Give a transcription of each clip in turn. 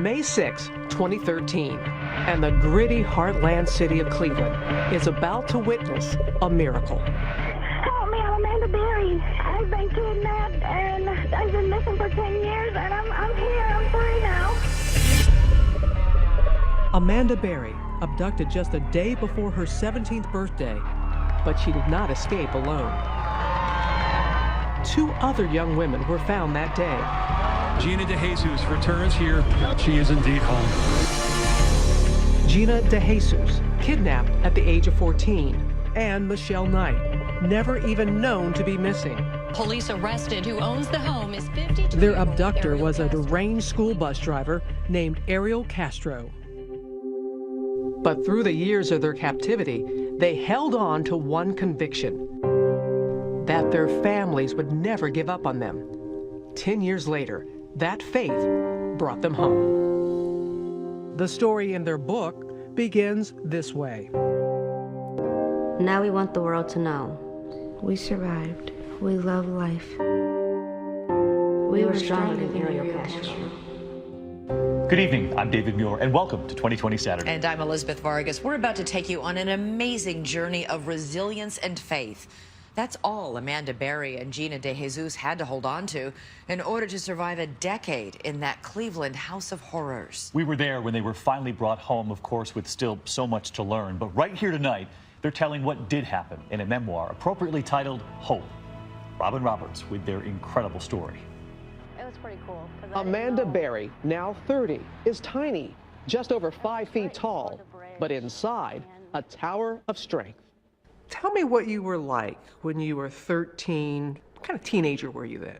May 6, 2013, and the gritty heartland city of Cleveland is about to witness a miracle. Help me, I'm Amanda Berry. I've been kidnapped and I've been missing for 10 years and I'm here, I'm free now. Amanda Berry, abducted just a day before her 17th birthday, but she did not escape alone. 2 other young women were found that day. Gina DeJesus returns here. She is indeed home. Gina DeJesus, kidnapped at the age of 14, and Michelle Knight, never even known to be missing. Police arrested who owns the home is 52. Their abductor was a deranged school bus driver named Ariel Castro. But through the years of their captivity, they held on to one conviction: that their families would never give up on them. 10 years later, that faith brought them home. The story in their book begins this way. Now we want the world to know. We survived. We love life. We were stronger than Ariel Castro. Good evening, I'm David Muir, and welcome to 2020 Saturday. And I'm Elizabeth Vargas. We're about to take you on an amazing journey of resilience and faith. That's all Amanda Berry and Gina DeJesus had to hold on to in order to survive a decade in that Cleveland house of horrors. We were there when they were finally brought home, of course, with still so much to learn. But right here tonight, they're telling what did happen in a memoir appropriately titled Hope. Robin Roberts with their incredible story. It was pretty cool. Amanda Berry, now 30, is tiny, just over 5 feet tall, but inside, a tower of strength. Tell me what you were like when you were 13. What kind of teenager were you then?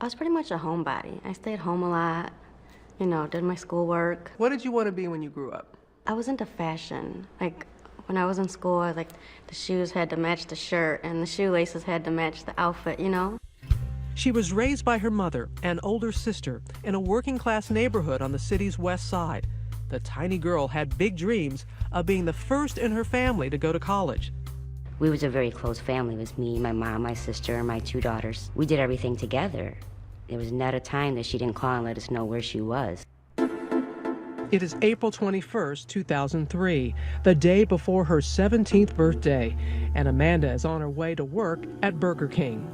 I was pretty much a homebody. I stayed home a lot, you know, did my schoolwork. What did you want to be when you grew up? I was into fashion. Like, when I was in school, I was like, the shoes had to match the shirt and the shoelaces had to match the outfit, you know? She was raised by her mother and older sister in a working-class neighborhood on the city's west side. The tiny girl had big dreams of being the first in her family to go to college. We was a very close family. It was me, my mom, my sister, and my 2 daughters. We did everything together. There was not a time that she didn't call and let us know where she was. It is April 21st, 2003, the day before her 17th birthday, and Amanda is on her way to work at Burger King.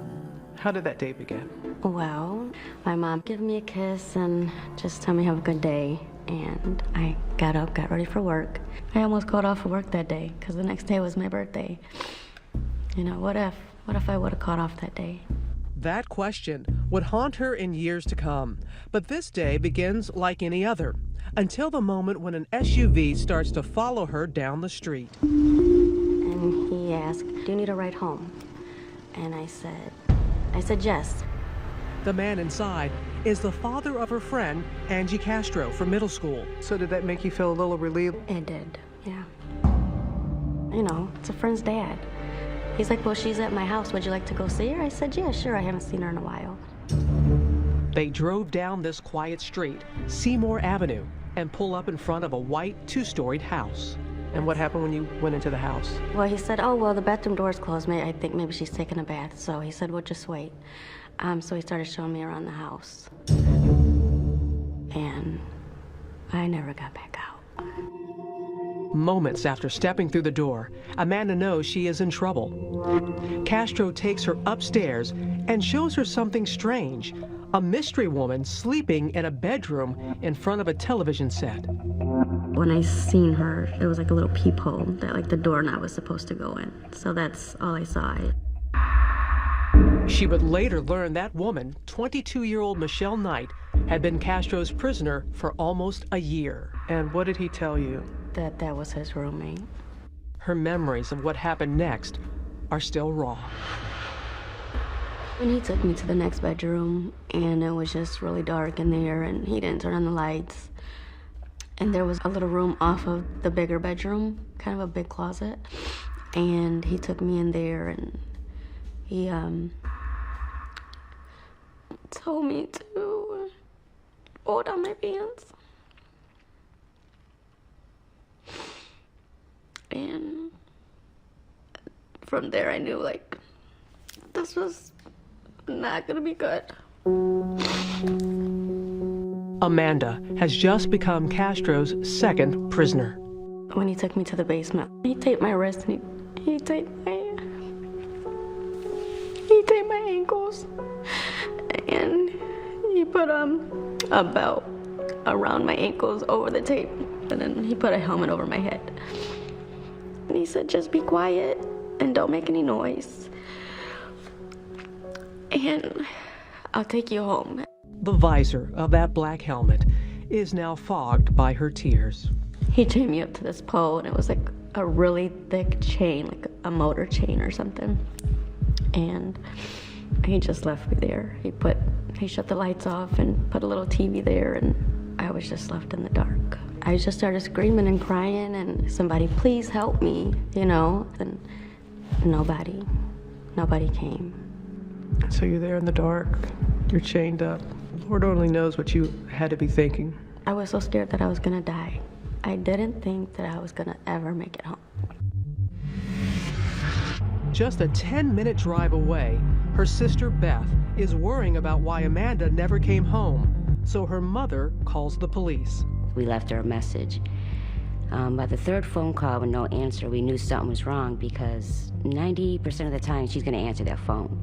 How did that day begin? Well, my mom gave me a kiss and just told me have a good day. And I got up, got ready for work. I almost called off of work that day because the next day was my birthday. You know, what if I would have called off that day? That question would haunt her in years to come. But this day begins like any other, until the moment when an SUV starts to follow her down the street. And he asked, do you need a ride home? And I said yes. The man inside is the father of her friend, Angie Castro, from middle school. So did that make you feel a little relieved? It did, yeah. You know, it's a friend's dad. He's like, well, she's at my house. Would you like to go see her? I said, yeah, sure. I haven't seen her in a while. They drove down this quiet street, Seymour Avenue, and pull up in front of a white 2-storied house. And what happened when you went into the house? Well, he said, oh, well, the bathroom door's closed. I think maybe she's taking a bath. So he said, well, just wait. So he started showing me around the house. And I never got back out. Moments after stepping through the door, Amanda knows she is in trouble. Castro takes her upstairs and shows her something strange: a mystery woman sleeping in a bedroom in front of a television set. When I seen her, it was like a little peephole that like the doorknob was supposed to go in. So that's all I saw. She would later learn that woman, 22-year-old Michelle Knight, had been Castro's prisoner for almost a year. And what did he tell you? That was his roommate. Her memories of what happened next are still raw. When he took me to the next bedroom, and it was just really dark in there, and he didn't turn on the lights. And there was a little room off of the bigger bedroom, kind of a big closet. And he took me in there, and he told me to roll down my pants. And from there I knew, like, this was not gonna be good. Amanda has just become Castro's second prisoner. When he took me to the basement, he taped my wrist and he taped my ankles, and he put a belt around my ankles over the tape, and then he put a helmet over my head. And he said, just be quiet and don't make any noise, and I'll take you home. The visor of that black helmet is now fogged by her tears. He chained me up to this pole, and it was like a really thick chain, like a motor chain or something. And he just left me there. He shut the lights off and put a little TV there, and I was just left in the dark. I just started screaming and crying, and somebody, please help me, and nobody came. So you're there in the dark, you're chained up. Lord only knows what you had to be thinking. I was so scared that I was gonna die. I didn't think that I was gonna ever make it home. Just a 10-minute drive away, her sister Beth is worrying about why Amanda never came home, so her mother calls the police. We left her a message. By the third phone call with no answer, we knew something was wrong because 90% of the time she's gonna answer that phone.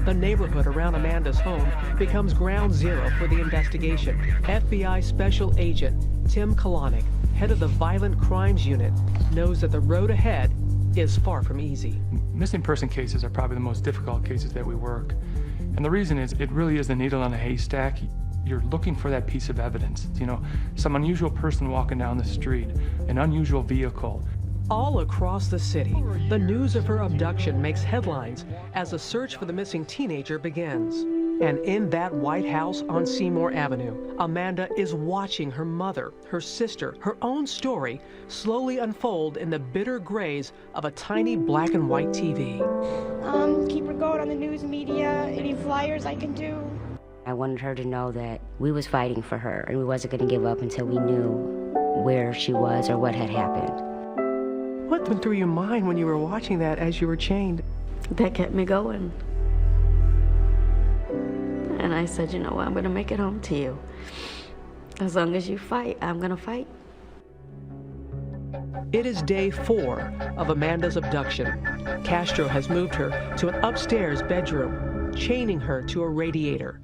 The neighborhood around Amanda's home becomes ground zero for the investigation. FBI Special Agent Tim Kalanick, head of the Violent Crimes Unit, knows that the road ahead is far from easy. Missing person cases are probably the most difficult cases that we work. And the reason is it really is the needle in a haystack. You're looking for that piece of evidence. Some unusual person walking down the street, an unusual vehicle. All across the city, the news of her abduction makes headlines as a search for the missing teenager begins. And in that White House on Seymour Avenue, Amanda is watching her mother, her sister, her own story slowly unfold in the bitter grays of a tiny black and white TV. Keep her going on the news media, any flyers I can do. I wanted her to know that we was fighting for her and we wasn't going to give up until we knew where she was or what had happened. What went through your mind when you were watching that as you were chained? That kept me going. And I said, I'm going to make it home to you. As long as you fight, I'm going to fight. It is day 4 of Amanda's abduction. Castro has moved her to an upstairs bedroom, chaining her to a radiator.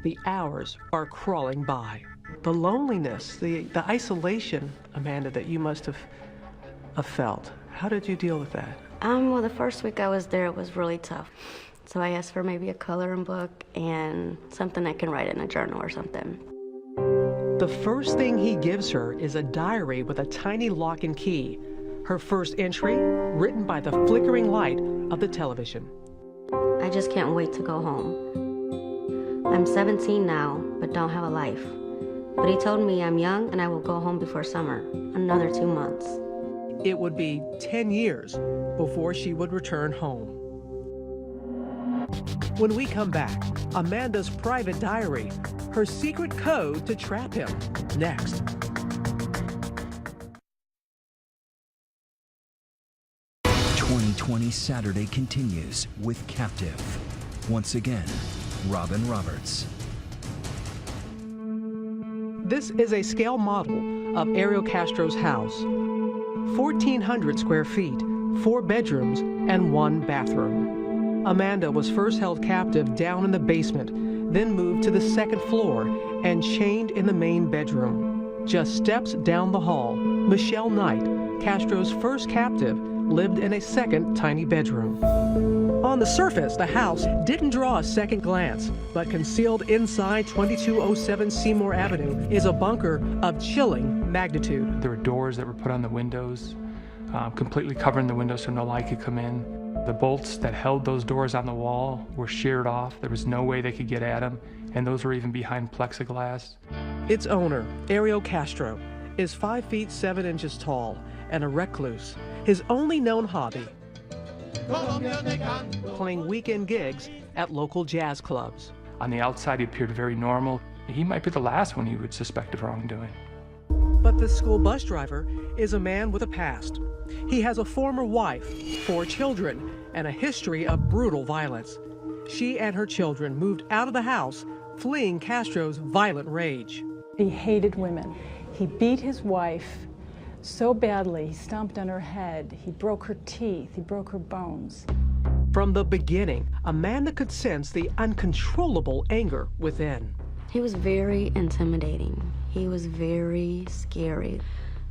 The hours are crawling by. The loneliness, the isolation, Amanda, that you must have felt. How did you deal with that? Well, the first week I was there, it was really tough. So I asked for maybe a coloring book and something I can write in a journal or something. The first thing he gives her is a diary with a tiny lock and key. Her first entry, written by the flickering light of the television. I just can't wait to go home. I'm 17 now, but don't have a life. But he told me I'm young and I will go home before summer, another 2 months. It would be 10 years before she would return home. When we come back, Amanda's private diary, her secret code to trap him, next. .2020 Saturday continues with Captive. Once again, Robin Roberts. This is a scale model of Ariel Castro's house. 1,400 square feet, 4 bedrooms, and 1 bathroom. Amanda was first held captive down in the basement, then moved to the 2nd floor and chained in the main bedroom. Just steps down the hall, Michelle Knight, Castro's first captive, lived in a second tiny bedroom. On the surface, the house didn't draw a second glance, but concealed inside 2207 Seymour Avenue is a bunker of chilling magnitude. There were doors that were put on the windows, completely covering the windows so no light could come in. The bolts that held those doors on the wall were sheared off. There was no way they could get at them, and those were even behind plexiglass. Its owner, Ariel Castro, is 5 feet 7 inches tall and a recluse. His only known hobby, playing weekend gigs at local jazz clubs. On the outside, he appeared very normal. He might be the last one you would suspect of wrongdoing. But the school bus driver is a man with a past. He has a former wife, 4 children, and a history of brutal violence. She and her children moved out of the house fleeing Castro's violent rage. He hated women. He beat his wife so badly, he stomped on her head, he broke her teeth, he broke her bones. From the beginning, Amanda could sense the uncontrollable anger within. He was very intimidating. He was very scary.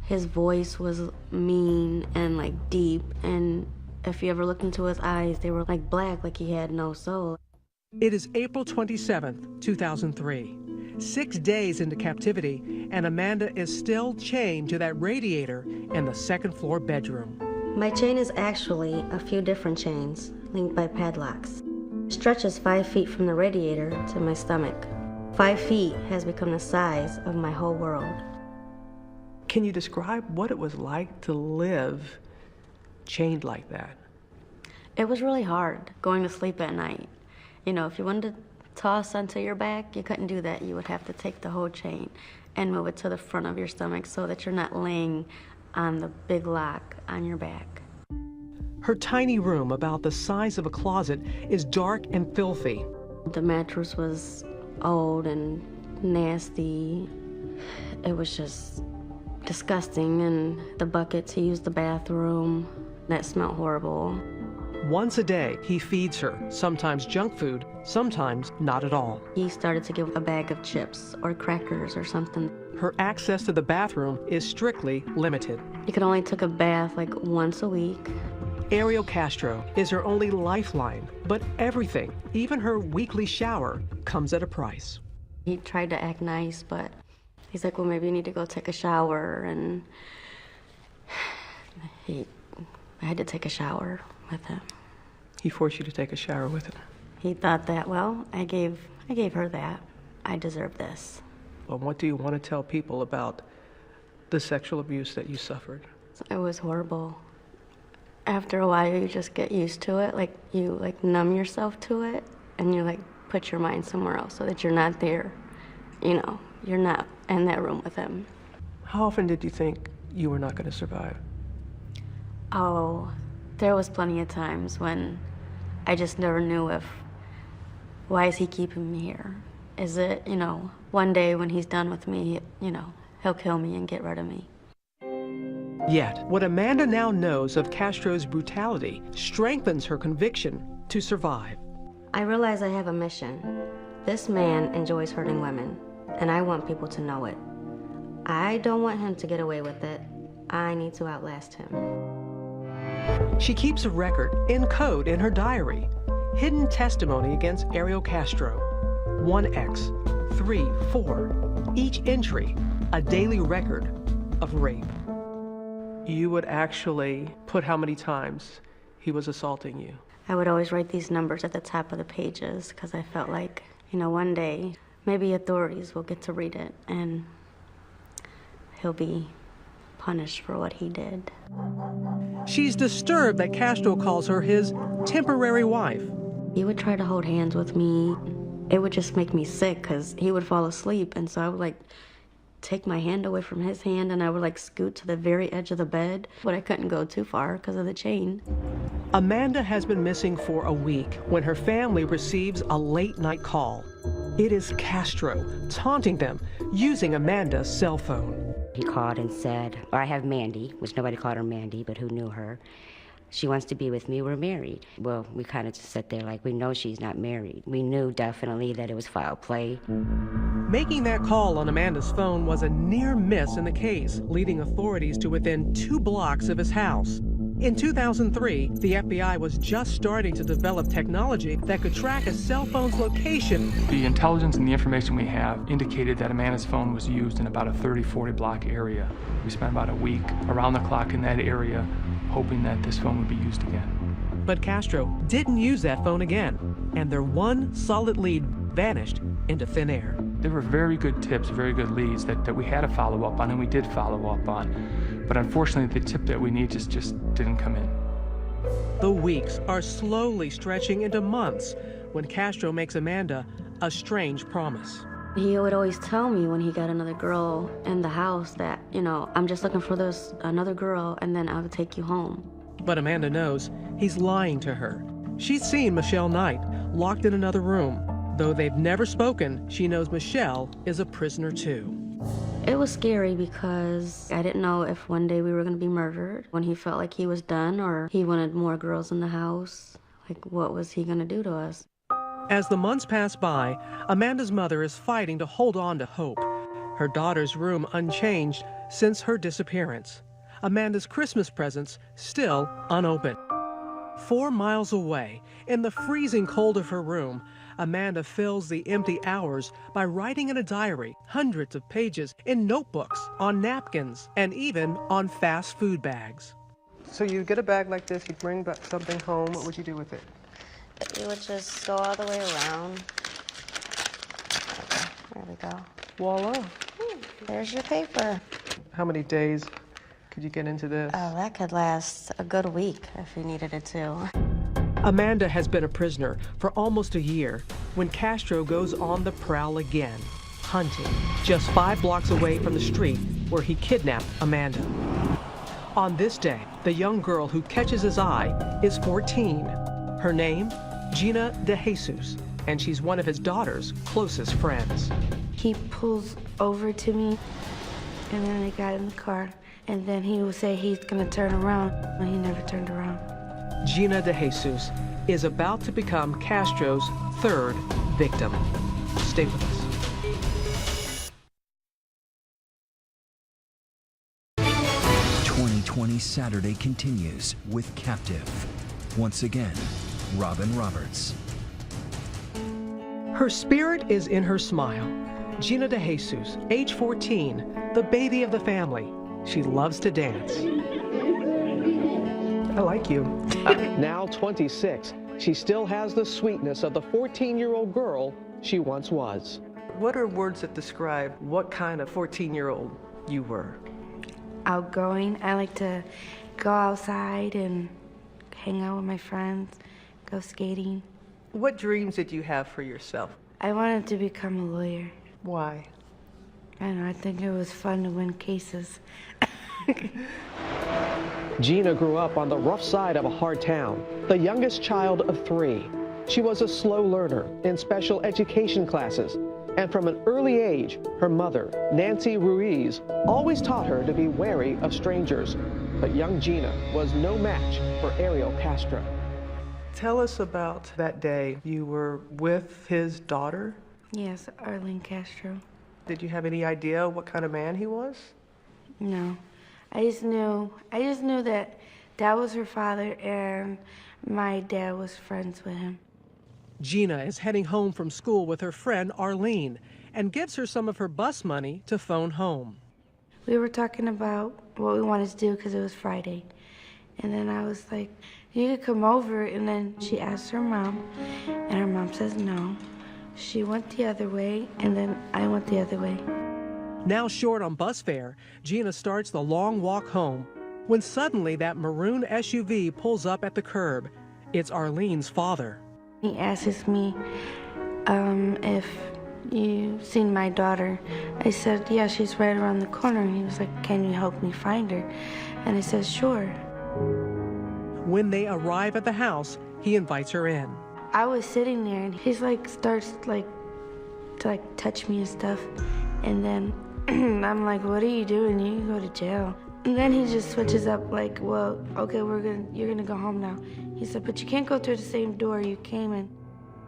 His voice was mean and like deep, and if you ever looked into his eyes, they were like black, like he had no soul. It is April 27th, 2003. 6 days into captivity, and Amanda is still chained to that radiator in the second-floor bedroom. My chain is actually a few different chains linked by padlocks. It stretches 5 feet from the radiator to my stomach. 5 feet has become the size of my whole world. Can you describe what it was like to live chained like that? It was really hard going to sleep at night. You know, if you wanted to toss onto your back, you couldn't do that. You would have to take the whole chain and move it to the front of your stomach so that you're not laying on the big lock on your back. Her tiny room, about the size of a closet, is dark and filthy. The mattress was old and nasty. It was just disgusting, and the bucket to use the bathroom, that smelled horrible. Once a day, he feeds her, sometimes junk food, sometimes not at all. He started to give a bag of chips or crackers or something. Her access to the bathroom is strictly limited. You could only take a bath like once a week. Ariel Castro is her only lifeline, but everything, even her weekly shower, comes at a price. He tried to act nice, but he's like, well, maybe you need to go take a shower, and I had to take a shower with him. He forced you to take a shower with him? He thought that, well, I gave her that. I deserve this. Well, what do you want to tell people about the sexual abuse that you suffered? It was horrible. After a while, you just get used to it. Like, you numb yourself to it, and you put your mind somewhere else so that you're not there. You know, you're not in that room with him. How often did you think you were not going to survive? Oh, there was plenty of times when I just never knew why is he keeping me here? Is it, one day when he's done with me, he'll kill me and get rid of me. Yet, what Amanda now knows of Castro's brutality strengthens her conviction to survive. I realize I have a mission. This man enjoys hurting women, and I want people to know it. I don't want him to get away with it. I need to outlast him. She keeps a record in code in her diary. Hidden testimony against Ariel Castro. 1X, 3, 4. Each entry, a daily record of rape. You would actually put how many times he was assaulting you? I would always write these numbers at the top of the pages because I felt like, one day maybe authorities will get to read it and he'll be punished for what he did. She's disturbed that Castro calls her his temporary wife. He would try to hold hands with me. It would just make me sick because he would fall asleep, and so I would take my hand away from his hand, and I would scoot to the very edge of the bed, but I couldn't go too far because of the chain. Amanda has been missing for a week when her family receives a late-night call. It is Castro taunting them using Amanda's cell phone. He called and said, I have Mandy, which nobody called her Mandy, but who knew her. She wants to be with me, we're married. Well, we kind of just sat there we know she's not married. We knew definitely that it was foul play. Making that call on Amanda's phone was a near miss in the case, leading authorities to within 2 blocks of his house. In 2003, the FBI was just starting to develop technology that could track a cell phone's location. The intelligence and the information we have indicated that Amanda's phone was used in about a 30-40 block area. We spent about a week around the clock in that area, hoping that this phone would be used again. But Castro didn't use that phone again, and their one solid lead vanished into thin air. There were very good tips, very good leads that we had to follow up on, and we did follow up on. But unfortunately, the tip that we need just didn't come in. The weeks are slowly stretching into months when Castro makes Amanda a strange promise. He would always tell me when he got another girl in the house that, I'm just looking for another girl, and then I'll take you home. But Amanda knows he's lying to her. She's seen Michelle Knight locked in another room, Though they've never spoken, she knows Michelle is a prisoner too. It was scary because I didn't know if one day we were going to be murdered, when he felt like he was done or he wanted more girls in the house. Like, what was he going to do to us? As the months pass by, Amanda's mother is fighting to hold on to hope. Her daughter's room unchanged since her disappearance. Amanda's Christmas presents still unopened. 4 miles away, in the freezing cold of her room, Amanda fills the empty hours by writing in a diary, hundreds of pages, in notebooks, on napkins, and even on fast food bags. So you get a bag like this, you bring back something home, what would you do with it? We would just go all the way around. There we go. Voila. There's your paper. How many days could you get into this? Oh, that could last a good week if you needed it to. Amanda has been a prisoner for almost a year when Castro goes on the prowl again, hunting, just 5 blocks away from the street where he kidnapped Amanda. On this day, the young girl who catches his eye is 14. Her name, Gina DeJesus, and she's one of his daughter's closest friends. He pulls over to me, and then I got in the car, and then he would say he's gonna turn around, and he never turned around. Gina DeJesus is about to become Castro's 3rd victim. Stay with us. 2020 Saturday continues with Captive. Once again, Robin Roberts. Her spirit is in her smile. Gina DeJesus, age 14, the baby of the family. She loves to dance. I like you. Now 26, she still has the sweetness of the 14-year-old girl she once was. What are words that describe what kind of 14-year-old you were? Outgoing. I like to go outside and hang out with my friends, go skating. What dreams did you have for yourself? I wanted to become a lawyer. Why? I don't know, I think it was fun to win cases. Gina grew up on the rough side of a hard town, the youngest child of 3. She was a slow learner in special education classes, and from an early age, her mother, Nancy Ruiz, always taught her to be wary of strangers. But young Gina was no match for Ariel Castro. Tell us about that day. You were with his daughter? Yes, Arlene Castro. Did you have any idea what kind of man he was? No. I just knew that that was her father and my dad was friends with him. Gina is heading home from school with her friend Arlene and gives her some of her bus money to phone home. We were talking about what we wanted to do because it was Friday. And then I was like, you could come over. And then she asked her mom, and her mom says no. She went the other way, and then I went the other way. Now short on bus fare, Gina starts the long walk home when suddenly that maroon SUV pulls up at the curb. It's Arlene's father. He asks me if you've seen my daughter. I said, yeah, she's right around the corner. And he was like, can you help me find her? And I said, sure. When they arrive at the house, he invites her in. I was sitting there, and he's like, starts to touch me and stuff. And then I'm like, what are you doing? You can go to jail. And then he just switches up like, well, okay, you're gonna go home now. He said, but you can't go through the same door you came in.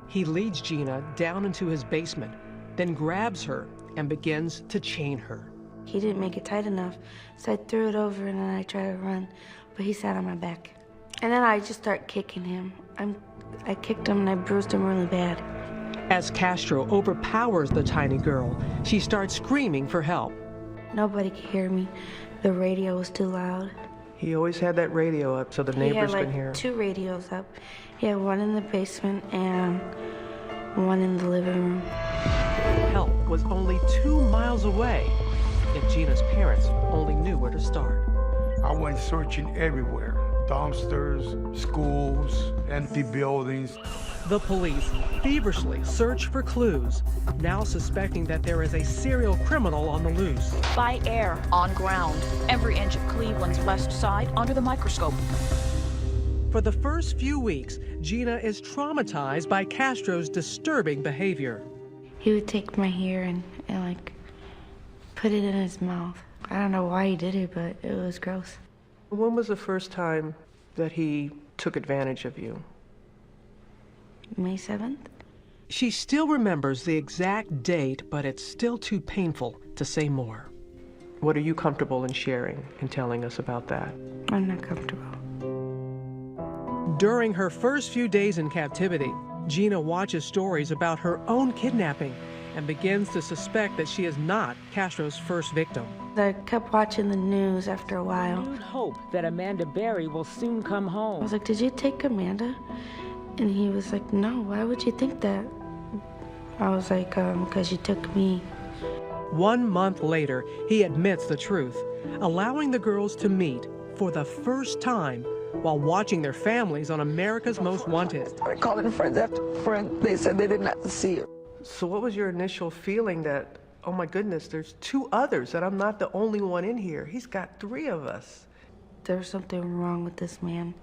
He leads Gina down into his basement, then grabs her and begins to chain her. He didn't make it tight enough, so I threw it over and then I tried to run, but he sat on my back. And then I just start kicking him. I kicked him and I bruised him really bad. As Castro overpowers the tiny girl, she starts screaming for help. Nobody could hear me. The radio was too loud. He always had that radio up so the neighbors can hear. He had 2 radios up. He had one in the basement and one in the living room. Help was only 2 miles away, if Gina's parents only knew where to start. I went searching everywhere. Dumpsters, schools, empty buildings. The police feverishly search for clues, now suspecting that there is a serial criminal on the loose. By air, on ground, every inch of Cleveland's west side under the microscope. For the first few weeks, Gina is traumatized by Castro's disturbing behavior. He would take my hair and like put it in his mouth. I don't know why he did it, but it was gross. When was the first time that he took advantage of you? May 7th. She still remembers the exact date, but it's still too painful to say more. What are you comfortable in sharing and telling us about that? I'm not comfortable. During her first few days in captivity, Gina watches stories about her own kidnapping and begins to suspect that she is not Castro's first victim. I kept watching the news after a while. Hope that Amanda Berry will soon come home. I was like, did you take Amanda? And he was like, no, why would you think that? I was like, because you took me. 1 month later, he admits the truth, allowing the girls to meet for the first time while watching their families on America's Most Wanted. I called in friends after friends. They said they didn't have to see her. So what was your initial feeling that, oh my goodness, there's 2 others, that I'm not the only one in here? He's got 3 of us. There's something wrong with this man.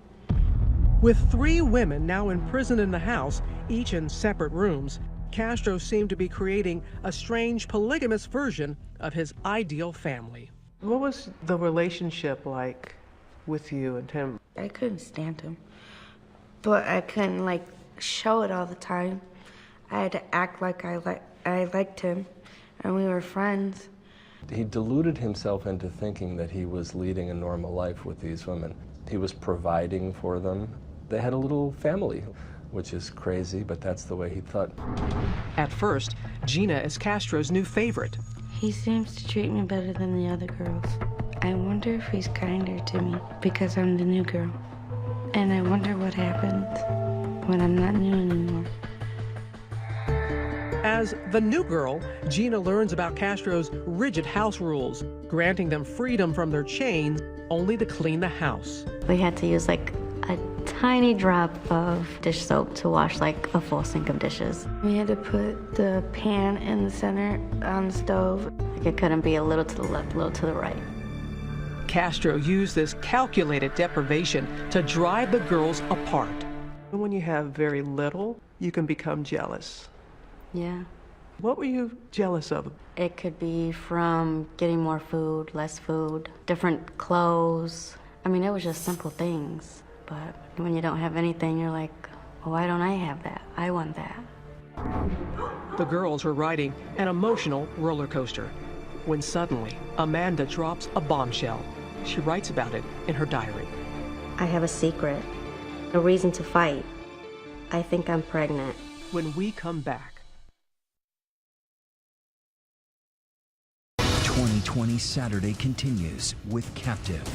With 3 women now imprisoned in the house, each in separate rooms, Castro seemed to be creating a strange polygamous version of his ideal family. What was the relationship like with you and him? I couldn't stand him, but I couldn't like show it all the time. I had to act like I liked him, and we were friends. He deluded himself into thinking that he was leading a normal life with these women. He was providing for them. They had a little family, which is crazy, but that's the way he thought. At first, Gina is Castro's new favorite. He seems to treat me better than the other girls. I wonder if he's kinder to me because I'm the new girl. And I wonder what happens when I'm not new anymore. As the new girl, Gina learns about Castro's rigid house rules, granting them freedom from their chains only to clean the house. We had to use like a tiny drop of dish soap to wash like a full sink of dishes. We had to put the pan in the center on the stove. Like it couldn't be a little to the left, a little to the right. Castro used this calculated deprivation to drive the girls apart. When you have very little, you can become jealous. Yeah. What were you jealous of? It could be from getting more food, less food, different clothes. I mean, it was just simple things. But when you don't have anything, you're like, well, why don't I have that? I want that. The girls were riding an emotional roller coaster when suddenly Amanda drops a bombshell. She writes about it in her diary. I have a secret, a reason to fight. I think I'm pregnant. When we come back. 2020 Saturday continues with Captive.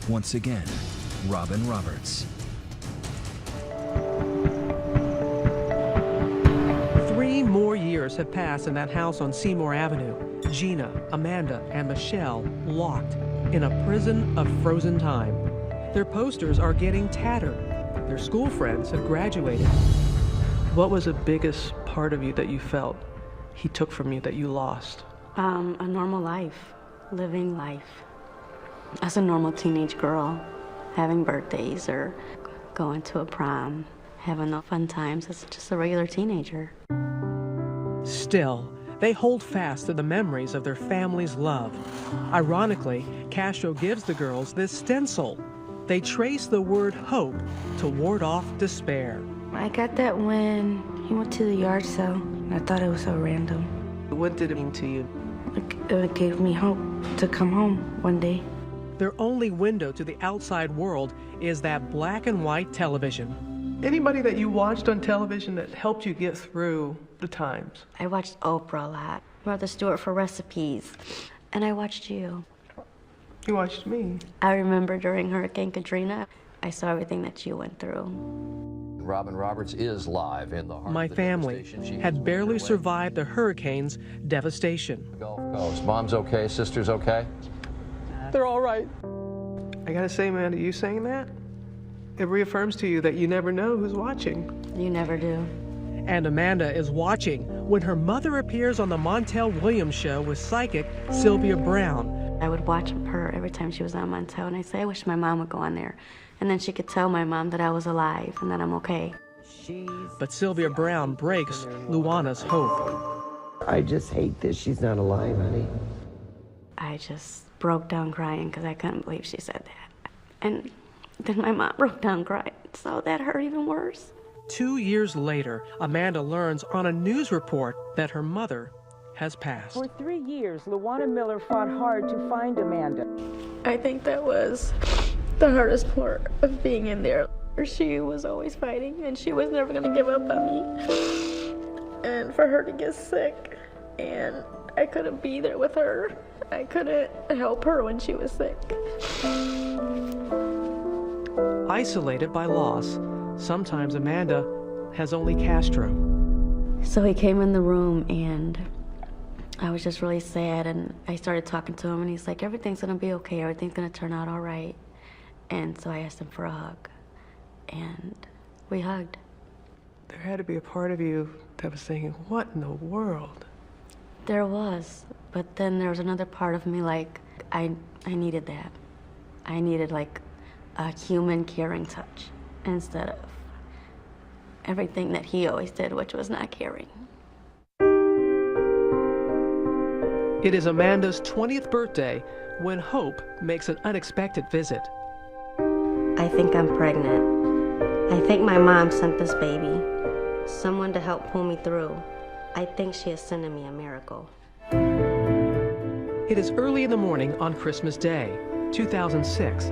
Once again, Robin Roberts. 3 more years have passed in that house on Seymour Avenue. Gina, Amanda, and Michelle locked in a prison of frozen time. Their posters are getting tattered. Their school friends have graduated. What was the biggest part of you that you felt he took from you that you lost? A normal life, living life. As a normal teenage girl, having birthdays or going to a prom, having the fun times as just a regular teenager. Still, they hold fast to the memories of their family's love. Ironically, Castro gives the girls this stencil. They trace the word hope to ward off despair. I got that when he went to the yard sale, and I thought it was so random. What did it mean to you? It gave me hope to come home one day. Their only window to the outside world is that black and white television. Anybody that you watched on television that helped you get through the times? I watched Oprah a lot, Martha Stewart for recipes, and I watched you. You watched me. I remember during Hurricane Katrina, I saw everything that you went through. Robin Roberts is live in the heart My of the family had barely survived the hurricane's devastation. Gulf Coast. Mom's okay, sister's okay? They're all right. I gotta say, Amanda, you saying that? It reaffirms to you that you never know who's watching. You never do. And Amanda is watching when her mother appears on the Montel Williams show with psychic Sylvia Brown. I would watch her every time she was on Montel, and I'd say, I wish my mom would go on there. And then she could tell my mom that I was alive and that I'm okay. But Sylvia Brown breaks Luana's hope. I just hate that she's not alive, honey. I just broke down crying because I couldn't believe she said that. And then my mom broke down crying, so that hurt even worse. 2 years later, Amanda learns on a news report that her mother has passed. For 3 years, Luana Miller fought hard to find Amanda. I think that was the hardest part of being in there. She was always fighting, and she was never going to give up on me. And for her to get sick, and I couldn't be there with her. I couldn't help her when she was sick. Isolated by loss, sometimes Amanda has only Castro. So he came in the room, and I was just really sad, and I started talking to him, and he's like, everything's gonna be okay, everything's gonna turn out all right. And so I asked him for a hug, and we hugged. There had to be a part of you that was thinking, what in the world? There was, but then there was another part of me, like, I needed that. I needed, like, a human caring touch instead of everything that he always did, which was not caring. It is Amanda's 20th birthday when Hope makes an unexpected visit. I think I'm pregnant. I think my mom sent this baby, someone to help pull me through. I think she is sending me a miracle. It is early in the morning on Christmas Day, 2006,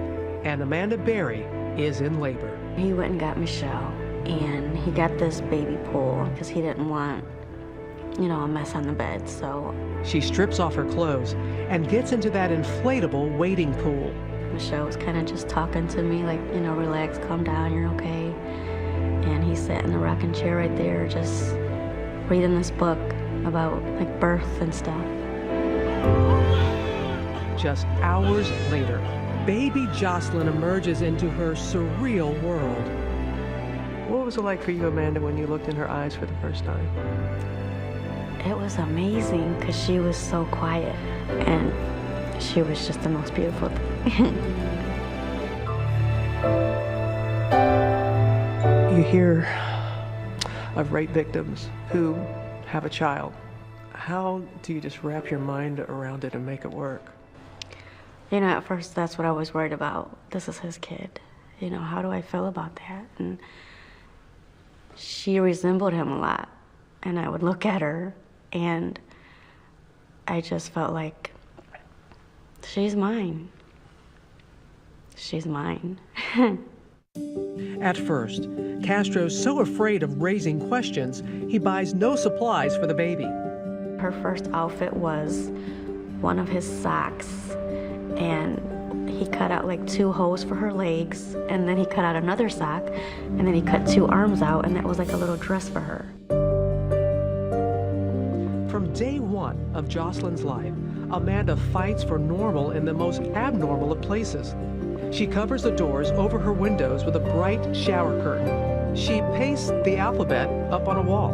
and Amanda Berry is in labor. He went and got Michelle, and he got this baby pool because he didn't want, a mess on the bed, so. She strips off her clothes and gets into that inflatable wading pool. Michelle was kind of just talking to me like, relax, calm down, you're okay. And he sat in the rocking chair right there, just reading this book about like birth and stuff. Just hours later, baby Jocelyn emerges into her surreal world. What was it like for you, Amanda, when you looked in her eyes for the first time? It was amazing because she was so quiet, and she was just the most beautiful thing. You hear of rape victims who have a child. How do you just wrap your mind around it and make it work? At first that's what I was worried about. This is his kid. How do I feel about that? And she resembled him a lot. And I would look at her, and I just felt like, she's mine. She's mine. At first, Castro's so afraid of raising questions, he buys no supplies for the baby. Her first outfit was one of his socks, and he cut out like 2 holes for her legs, and then he cut out another sock, and then he cut 2 arms out, and that was like a little dress for her. From day one of Jocelyn's life, Amanda fights for normal in the most abnormal of places. She covers the doors over her windows with a bright shower curtain. She pastes the alphabet up on a wall.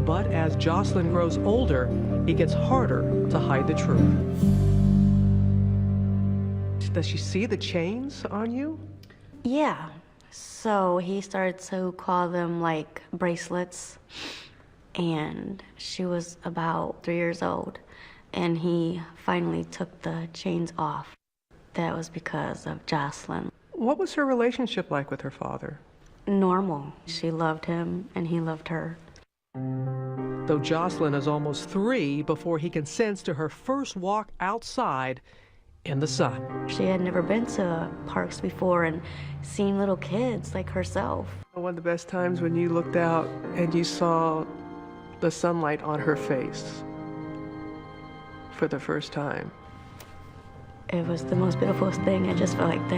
But as Jocelyn grows older, it gets harder to hide the truth. Does she see the chains on you? Yeah. So he started to call them like bracelets. And she was about 3 years old, and he finally took the chains off. That was because of Jocelyn. What was her relationship like with her father? Normal. She loved him, and he loved her. Though Jocelyn is almost 3 before he consents to her first walk outside in the sun. She had never been to parks before and seen little kids like herself. One of the best times when you looked out and you saw the sunlight on her face for the first time. It was the most beautiful thing. I just felt like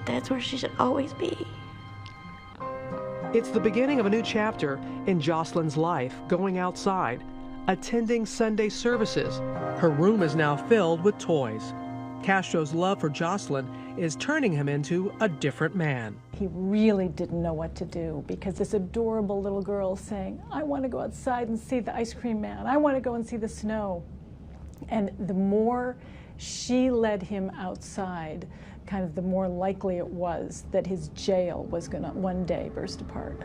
that's where she should always be. It's the beginning of a new chapter in Jocelyn's life, going outside, attending Sunday services. Her room is now filled with toys. Castro's love for Jocelyn is turning him into a different man. He really didn't know what to do because this adorable little girl saying, I want to go outside and see the ice cream man. I want to go and see the snow. And the more she led him outside, kind of the more likely it was that his jail was going to one day burst apart.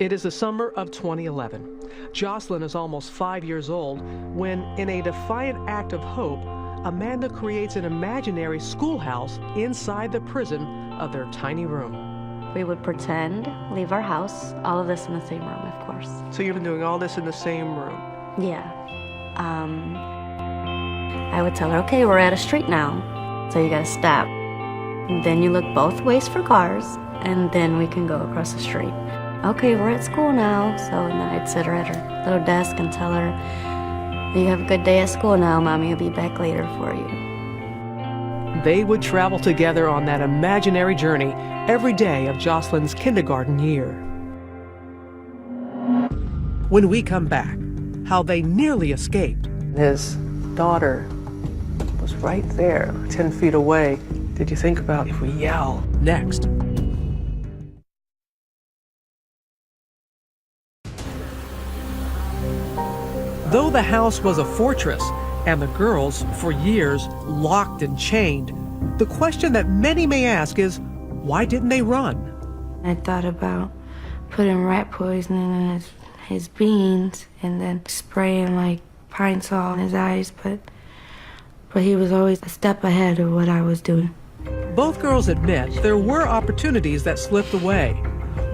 It is the summer of 2011. Jocelyn is almost 5 years old when, in a defiant act of hope, Amanda creates an imaginary schoolhouse inside the prison of their tiny room. We would pretend, leave our house, all of this in the same room, of course. So you've been doing all this in the same room? Yeah. I would tell her, okay, we're at a street now, so you gotta stop. And then you look both ways for cars, and then we can go across the street. Okay, we're at school now, so and then I'd sit her at her little desk and tell her, you have a good day at school now, Mommy will be back later for you. They would travel together on that imaginary journey every day of Jocelyn's kindergarten year. When we come back, how they nearly escaped. His daughter was right there, 10 feet away. Did you think about if we yell? Next. Though the house was a fortress and the girls, for years, locked and chained, the question that many may ask is, why didn't they run? I thought about putting rat poison in his beans and then spraying like pine sol in his eyes, but he was always a step ahead of what I was doing. Both girls admit there were opportunities that slipped away.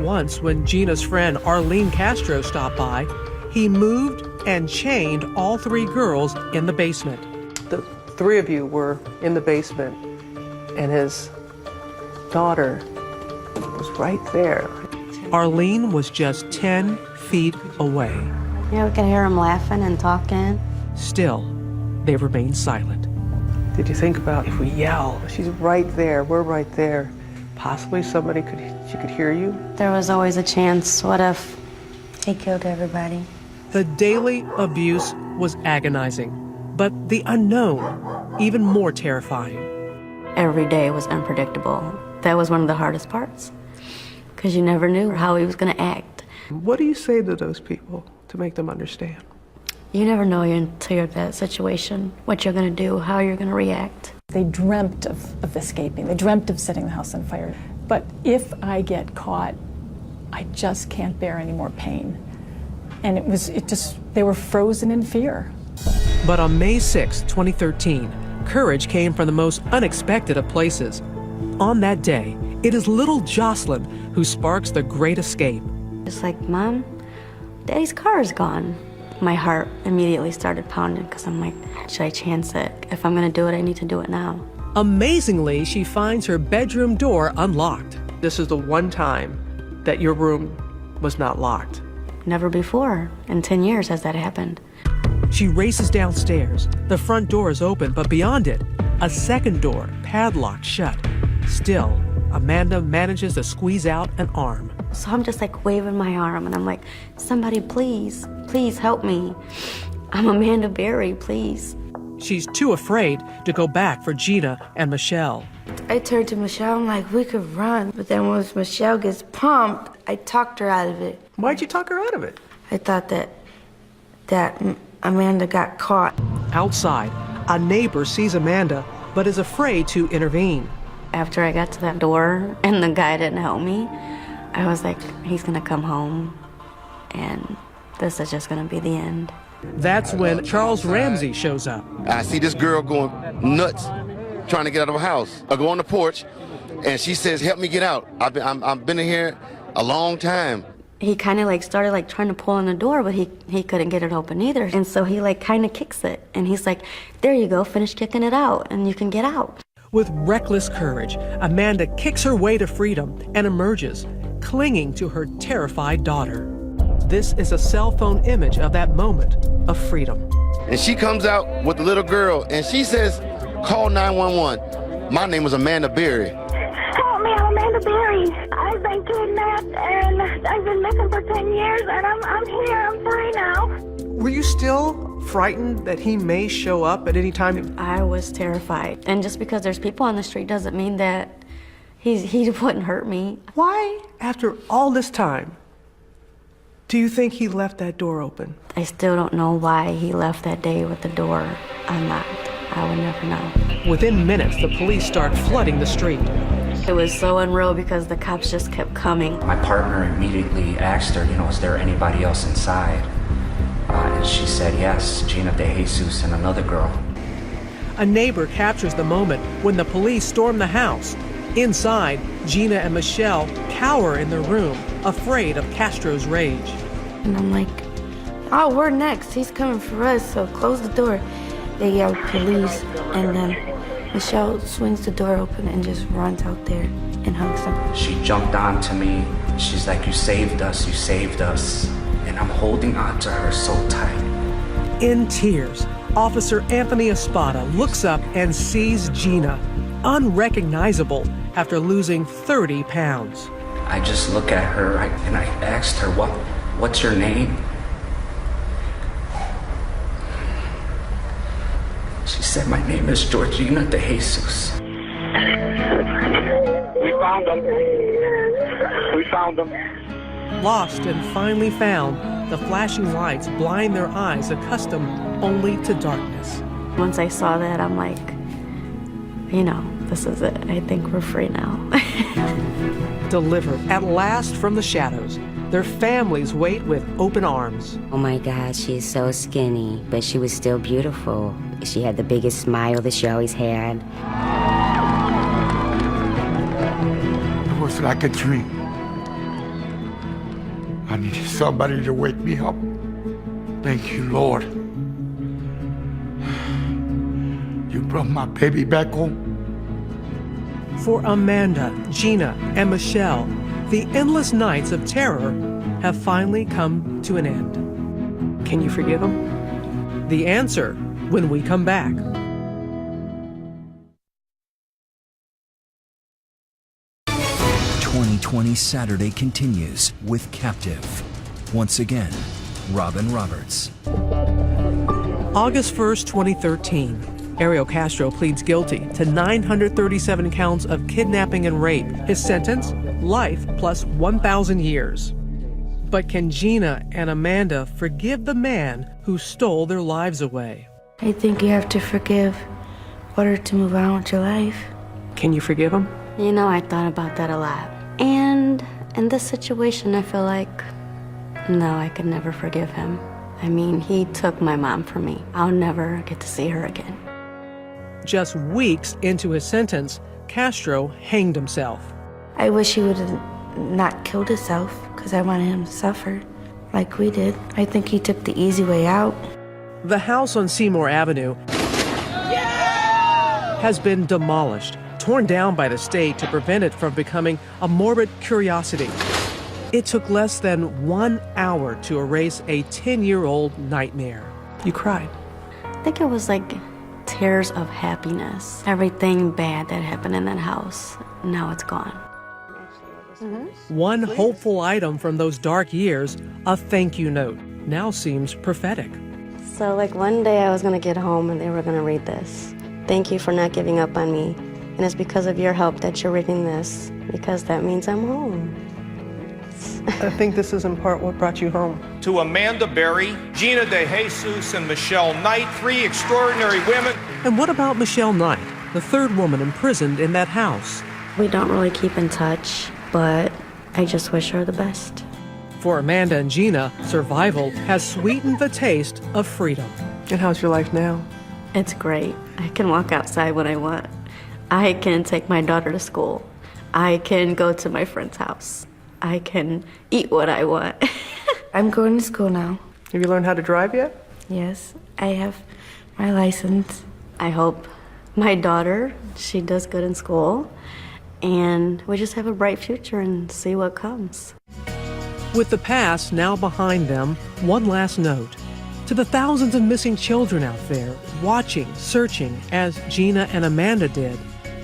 Once, when Gina's friend Arlene Castro stopped by, he moved and chained all three girls in the basement. The three of you were in the basement, and his daughter was right there. Arlene was just 10 feet away. Yeah, we can hear him laughing and talking. Still, they remained silent. Did you think about if we yell? She's right there, we're right there. Possibly somebody she could hear you? There was always a chance. What if he killed everybody? The daily abuse was agonizing, but the unknown, even more terrifying. Every day was unpredictable. That was one of the hardest parts, because you never knew how he was going to act. What do you say to those people to make them understand? You never know until you're in that situation, what you're going to do, how you're going to react. They dreamt of escaping. They dreamt of setting the house on fire. But if I get caught, I just can't bear any more pain. And they were frozen in fear. But on May 6, 2013, courage came from the most unexpected of places. On that day, it is little Jocelyn who sparks the great escape. It's like, Mom, Daddy's car is gone. My heart immediately started pounding because I'm like, should I chance it? If I'm going to do it, I need to do it now. Amazingly, she finds her bedroom door unlocked. This is the one time that your room was not locked. Never before in 10 years has that happened. She races downstairs. The front door is open, but beyond it, a second door padlocked shut. Still, Amanda manages to squeeze out an arm. So I'm just like waving my arm and I'm like, somebody please, please help me. I'm Amanda Berry, please. She's too afraid to go back for Gina and Michelle. I turned to Michelle, I'm like, we could run. But then once Michelle gets pumped, I talked her out of it. Why'd you talk her out of it? I thought that Amanda got caught. Outside, a neighbor sees Amanda, but is afraid to intervene. After I got to that door and the guy didn't help me, I was like, he's gonna come home and this is just gonna be the end. That's when Charles Ramsey shows up. I see this girl going nuts, trying to get out of her house. I go on the porch and she says, help me get out. I've been in here a long time. He kind of started trying to pull on the door, but he couldn't get it open either. And so he kind of kicks it. And he's like, there you go, finish kicking it out and you can get out. With reckless courage, Amanda kicks her way to freedom and emerges, clinging to her terrified daughter. This is a cell phone image of that moment of freedom. And she comes out with the little girl and she says, call 911. My name is Amanda Berry. Help me, I'm Amanda Berry. I've been kidnapped and I've been missing for 10 years and I'm here, I'm free now. Were you still frightened that he may show up at any time? I was terrified. And just because there's people on the street doesn't mean that he wouldn't hurt me. Why, after all this time, Do you think he left that door open? I still don't know why he left that day with the door unlocked. I would never know. Within minutes, the police start flooding the street. It was so unreal because the cops just kept coming. My partner immediately asked her, is there anybody else inside? And she said yes, Gina DeJesus and another girl. A neighbor captures the moment when the police storm the house. Inside, Gina and Michelle cower in their room, afraid of Castro's rage. And I'm like, oh, we're next. He's coming for us, so close the door. They yell police, and then Michelle swings the door open and just runs out there and hugs him. She jumped onto me. She's like, you saved us, you saved us. And I'm holding on to her so tight. In tears, Officer Anthony Espada looks up and sees Gina, unrecognizable after losing 30 pounds. I just look at her and I asked her, what's your name? She said, my name is Georgina DeJesus. We found them. We found them. Lost and finally found, the flashing lights blind their eyes accustomed only to darkness. Once I saw that, I'm like, this is it. I think we're free now. Delivered at last from the shadows, their families wait with open arms. Oh my God, she's so skinny, but she was still beautiful. She had the biggest smile that she always had. It was like a dream. I needed somebody to wake me up. Thank you, Lord. You brought my baby back home. For Amanda, Gina, and Michelle, the endless nights of terror have finally come to an end. Can you forgive them? The answer when we come back. 2020 Saturday continues with Captive. Once again, Robin Roberts. August 1st, 2013. Ariel Castro pleads guilty to 937 counts of kidnapping and rape. His sentence, life plus 1,000 years. But can Gina and Amanda forgive the man who stole their lives away? I think you have to forgive in order to move on with your life. Can you forgive him? I thought about that a lot. And in this situation, I feel like, no, I could never forgive him. I mean, he took my mom from me. I'll never get to see her again. Just weeks into his sentence, Castro hanged himself. I wish he would have not killed himself because I wanted him to suffer like we did. I think he took the easy way out. The house on Seymour Avenue has been demolished, torn down by the state to prevent it from becoming a morbid curiosity. It took less than 1 hour to erase a 10-year-old nightmare. You cried. I think it was like tears of happiness. Everything bad that happened in that house, now it's gone. One hopeful item from those dark years, a thank you note, now seems prophetic. So one day I was gonna get home and they were gonna read this. Thank you for not giving up on me. And it's because of your help that you're reading this, because that means I'm home. I think this is in part what brought you home. To Amanda Berry, Gina DeJesus, and Michelle Knight, 3 extraordinary women. And what about Michelle Knight, the third woman imprisoned in that house? We don't really keep in touch, but I just wish her the best. For Amanda and Gina, survival has sweetened the taste of freedom. And how's your life now? It's great. I can walk outside when I want. I can take my daughter to school. I can go to my friend's house. I can eat what I want. I'm going to school now. Have you learned how to drive yet? Yes, I have my license. I hope my daughter, she does good in school, and we just have a bright future and see what comes. With the past now behind them, one last note. To the thousands of missing children out there, watching, searching, as Gina and Amanda did,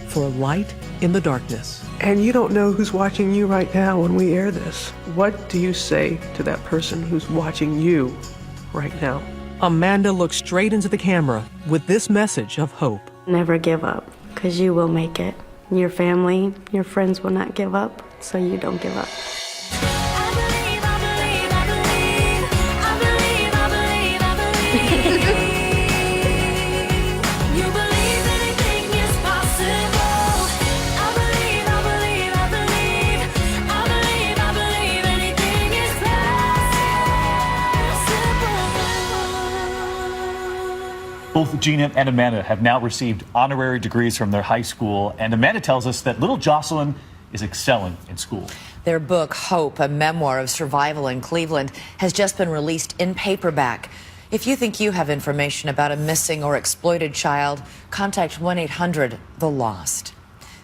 for light in the darkness. And you don't know who's watching you right now when we air this. What do you say to that person who's watching you right now? Amanda looks straight into the camera with this message of hope. Never give up, because you will make it. Your family, your friends will not give up, so you don't give up. I believe, I believe, I believe. Both Gina and Amanda have now received honorary degrees from their high school, and Amanda tells us that little Jocelyn is excelling in school. Their book, Hope, a memoir of survival in Cleveland, has just been released in paperback. If you think you have information about a missing or exploited child, contact 1-800-THE-LOST.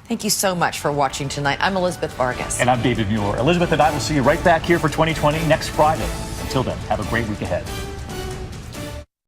Thank you so much for watching tonight. I'm Elizabeth Vargas. And I'm David Muir. Elizabeth and I will see you right back here for 2020 next Friday. Until then, have a great week ahead.